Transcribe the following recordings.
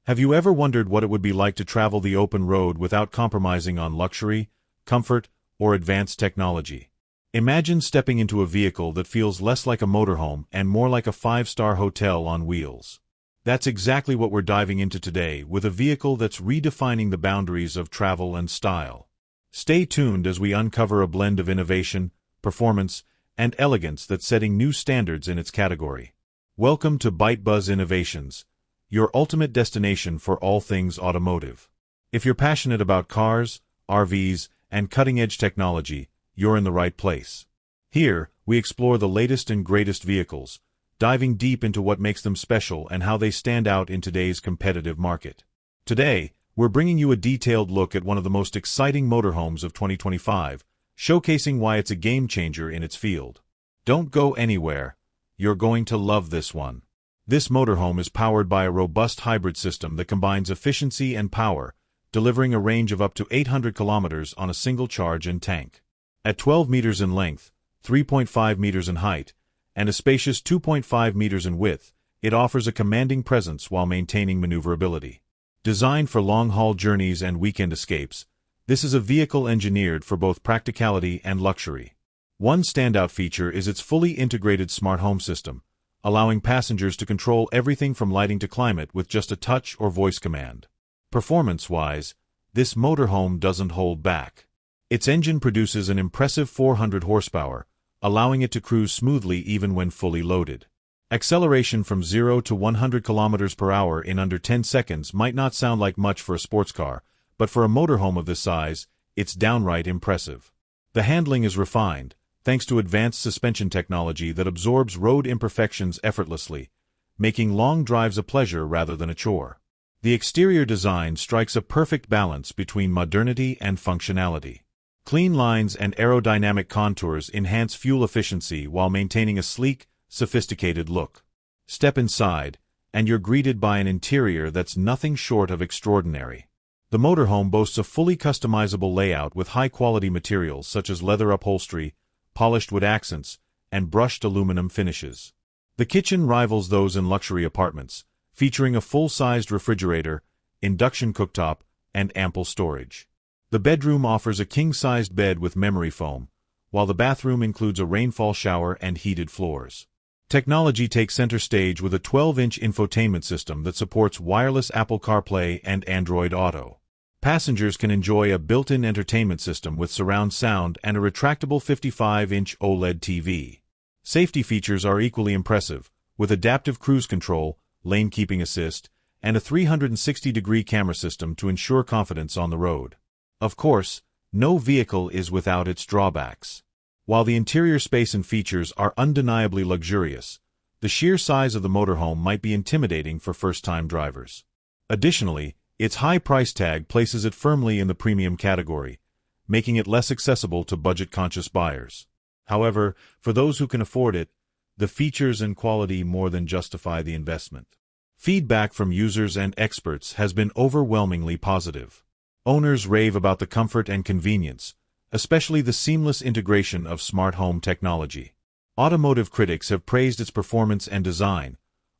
Have you ever wondered what it would be like to travel the open road without compromising on luxury, comfort, or advanced technology? Imagine stepping into a vehicle that feels less like a motorhome and more like a five-star hotel on wheels. That's exactly what we're diving into today, with a vehicle that's redefining the boundaries of travel and style. Stay tuned as we uncover a blend of innovation, performance, and elegance that's setting new standards in its category. Welcome to ByteBuzz Innovations, your ultimate destination for all things automotive. If you're passionate about cars, RVs, and cutting-edge technology, you're in the right place. Here, we explore the latest and greatest vehicles, diving deep into what makes them special and how they stand out in today's competitive market. Today, we're bringing you a detailed look at one of the most exciting motorhomes of 2025, showcasing why it's a game-changer in its field. Don't go anywhere. You're going to love this one. This motorhome is powered by a robust hybrid system that combines efficiency and power, delivering a range of up to 800 kilometers on a single charge and tank. At 12 meters in length, 3.5 meters in height, and a spacious 2.5 meters in width, it offers a commanding presence while maintaining maneuverability. Designed for long-haul journeys and weekend escapes, this is a vehicle engineered for both practicality and luxury. One standout feature is its fully integrated smart home system, allowing passengers to control everything from lighting to climate with just a touch or voice command. Performance-wise, this motorhome doesn't hold back. Its engine produces an impressive 400 horsepower, allowing it to cruise smoothly even when fully loaded. Acceleration from 0 to 100 kilometers per hour in under 10 seconds might not sound like much for a sports car, but for a motorhome of this size, it's downright impressive. The handling is refined, thanks to advanced suspension technology that absorbs road imperfections effortlessly, making long drives a pleasure rather than a chore. The exterior design strikes a perfect balance between modernity and functionality. Clean lines and aerodynamic contours enhance fuel efficiency while maintaining a sleek, sophisticated look. Step inside, and you're greeted by an interior that's nothing short of extraordinary. The motorhome boasts a fully customizable layout with high-quality materials such as leather upholstery, polished wood accents, and brushed aluminum finishes. The kitchen rivals those in luxury apartments, featuring a full-sized refrigerator, induction cooktop, and ample storage. The bedroom offers a king-sized bed with memory foam, while the bathroom includes a rainfall shower and heated floors. Technology takes center stage with a 12-inch infotainment system that supports wireless Apple CarPlay and Android Auto. Passengers can enjoy a built-in entertainment system with surround sound and a retractable 55-inch OLED TV. Safety features are equally impressive, with adaptive cruise control, lane keeping assist, and a 360-degree camera system to ensure confidence on the road. Of course, no vehicle is without its drawbacks. While the interior space and features are undeniably luxurious, the sheer size of the motorhome might be intimidating for first-time drivers. Additionally, its high price tag places it firmly in the premium category, making it less accessible to budget-conscious buyers. However, for those who can afford it, the features and quality more than justify the investment. Feedback from users and experts has been overwhelmingly positive. Owners rave about the comfort and convenience, especially the seamless integration of smart home technology. Automotive critics have praised its performance and design,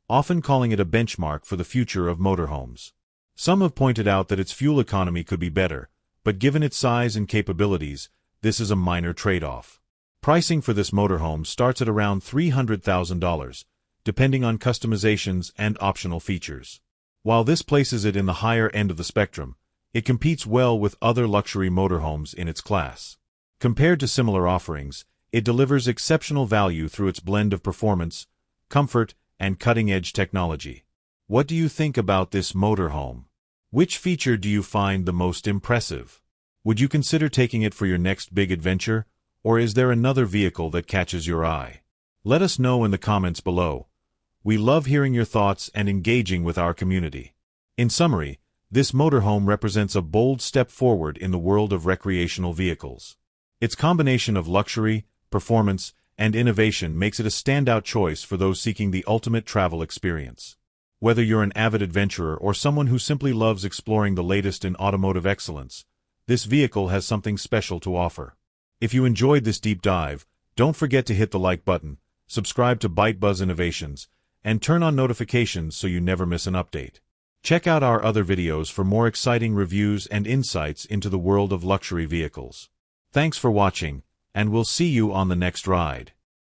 often calling it a benchmark for the future of motorhomes. Some have pointed out that its fuel economy could be better, but given its size and capabilities, this is a minor trade-off. Pricing for this motorhome starts at around $300,000, depending on customizations and optional features. While this places it in the higher end of the spectrum, it competes well with other luxury motorhomes in its class. Compared to similar offerings, it delivers exceptional value through its blend of performance, comfort, and cutting-edge technology. What do you think about this motorhome? Which feature do you find the most impressive? Would you consider taking it for your next big adventure, or is there another vehicle that catches your eye? Let us know in the comments below. We love hearing your thoughts and engaging with our community. In summary, this motorhome represents a bold step forward in the world of recreational vehicles. Its combination of luxury, performance, and innovation makes it a standout choice for those seeking the ultimate travel experience. Whether you're an avid adventurer or someone who simply loves exploring the latest in automotive excellence, this vehicle has something special to offer. If you enjoyed this deep dive, don't forget to hit the like button, subscribe to ByteBuzz Innovations, and turn on notifications so you never miss an update. Check out our other videos for more exciting reviews and insights into the world of luxury vehicles. Thanks for watching, and we'll see you on the next ride.